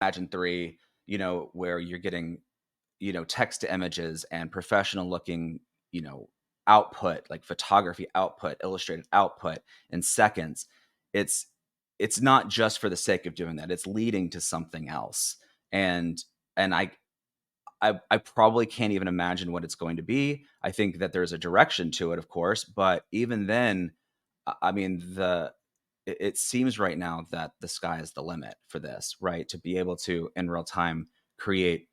Imagine 3, where you're getting, text to images and professional looking, output, like photography output, illustrated output in seconds. It's it's not just for the sake of doing that. It's leading to something else. And and I probably can't even imagine what it's going to be. I think that there's a direction to it, of course, but even then, I mean, it seems right now that the sky is the limit for this, right? To be able to in real time create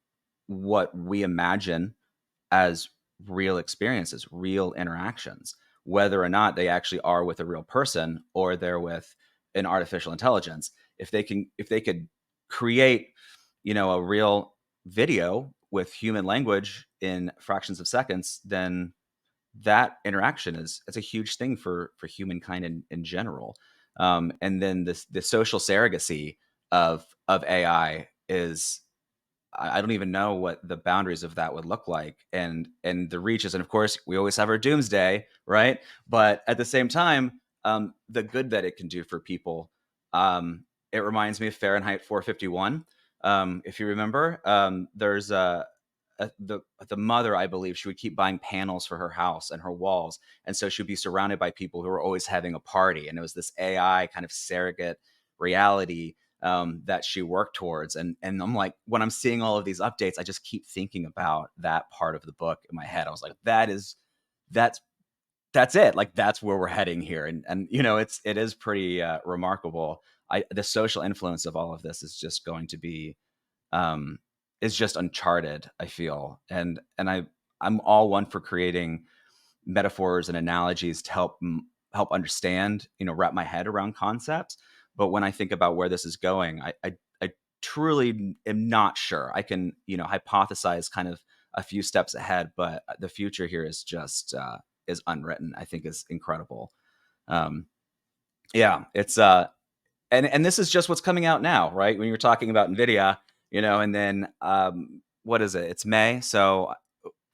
what we imagine as real experiences, real interactions, whether or not they actually are with a real person or they're with an artificial intelligence. If they could create, a real video with human language in fractions of seconds, then that interaction is it's a huge thing for humankind in general. And then the social surrogacy of AI is I don't even know what the boundaries of that would look like, and the reaches. And of course, we always have our doomsday, right? But at the same time, the good that it can do for people, it reminds me of Fahrenheit 451. If you remember, there's the mother, I believe, she would keep buying panels for her house and her walls, and so she'd be surrounded by people who were always having a party, and it was this AI kind of surrogate reality that she worked towards. And I'm like, when I'm seeing all of these updates, I just keep thinking about that part of the book in my head. I was like, that's that's it. Like that's where we're heading here. And it is pretty remarkable. The social influence of all of this is just going to be um is just uncharted, I feel. I'm all one for creating metaphors and analogies to help understand, wrap my head around concepts. But when I think about where this is going, I truly am not sure. I can, hypothesize kind of a few steps ahead, but the future here is just is unwritten. I think is incredible. Um, yeah, it's and this is just what's coming out now, right? When you're talking about Nvidia, and then what is it? It's May, so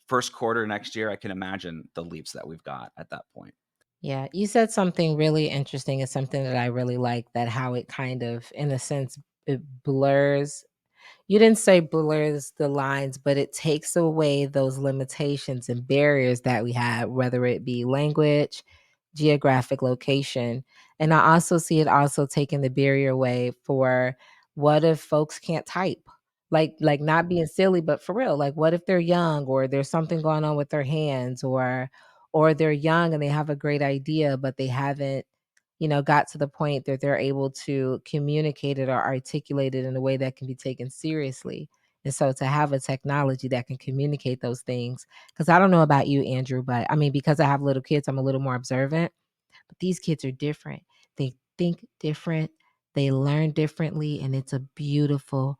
first quarter next year, I can imagine the leaps that we've got at that point. Yeah, you said something really interesting. It's something that I really like, that how it kind of, in a sense, it blurs. You didn't say blurs the lines, but it takes away those limitations and barriers that we had, whether it be language, geographic location. And I also see it also taking the barrier away for what if folks can't type? Like not being silly, but for real. Like what if they're young or there's something going on with their hands, or they're young and they have a great idea, but they haven't, got to the point that they're able to communicate it or articulate it in a way that can be taken seriously. And so to have a technology that can communicate those things, because I don't know about you, Andrew, but I mean, because I have little kids, I'm a little more observant, but these kids are different. They think different, they learn differently, and it's a beautiful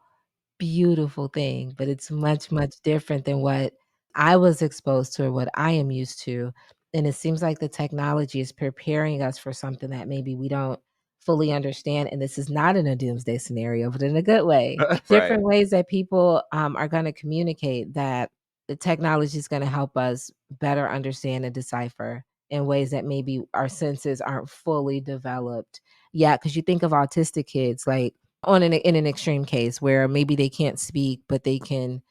thing, but it's much, much different than what I was exposed to or what I am used to. And it seems like the technology is preparing us for something that maybe we don't fully understand. And this is not in a doomsday scenario, but in a good way. Right. Different ways that people are going to communicate, that the technology is going to help us better understand and decipher in ways that maybe our senses aren't fully developed yet. Because you think of autistic kids, like, in an extreme case where maybe they can't speak, but they can,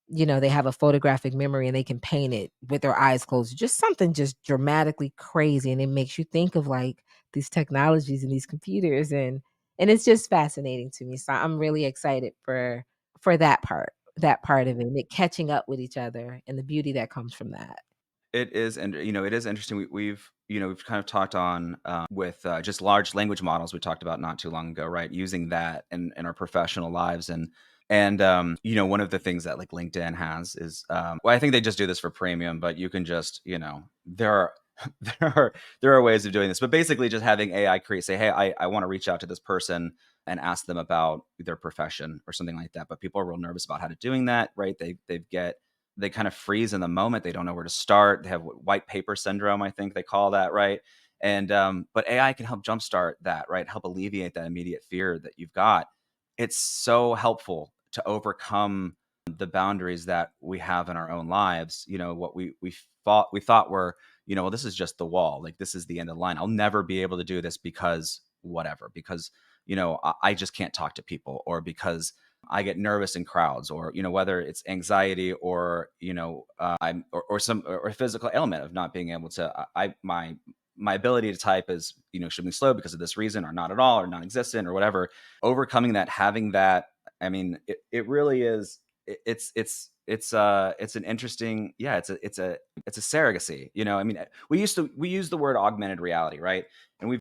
they have a photographic memory and they can paint it with their eyes closed. Just something just dramatically crazy, and it makes you think of, like, these technologies and these computers, and it's just fascinating to me. So I'm really excited for that part of it, and it catching up with each other and the beauty that comes from that. It is, and it is interesting. We've kind of talked on with just large language models. We talked about not too long ago, right? Using that in our professional lives, and one of the things that like LinkedIn has is, well, I think they just do this for premium, but you can just, there are there are ways of doing this, but basically just having AI create, say, hey, I want to reach out to this person and ask them about their profession or something like that. But people are real nervous about how to doing that, right? They kind of freeze in the moment. They don't know where to start. They have white paper syndrome, I think they call that, right? And but AI can help jumpstart that, right? Help alleviate that immediate fear that you've got. It's so helpful to overcome the boundaries that we have in our own lives. What we thought were, well, this is just the wall. Like this is the end of the line. I'll never be able to do this because whatever, because I just can't talk to people, or because I get nervous in crowds, or whether it's anxiety, or I'm or some or a physical ailment of not being able to my ability to type is extremely slow because of this reason, or not at all, or non-existent, or whatever. Overcoming that, having that, I mean, it really is. It's an interesting, yeah, it's a surrogacy. I mean, we use the word augmented reality, right? And we've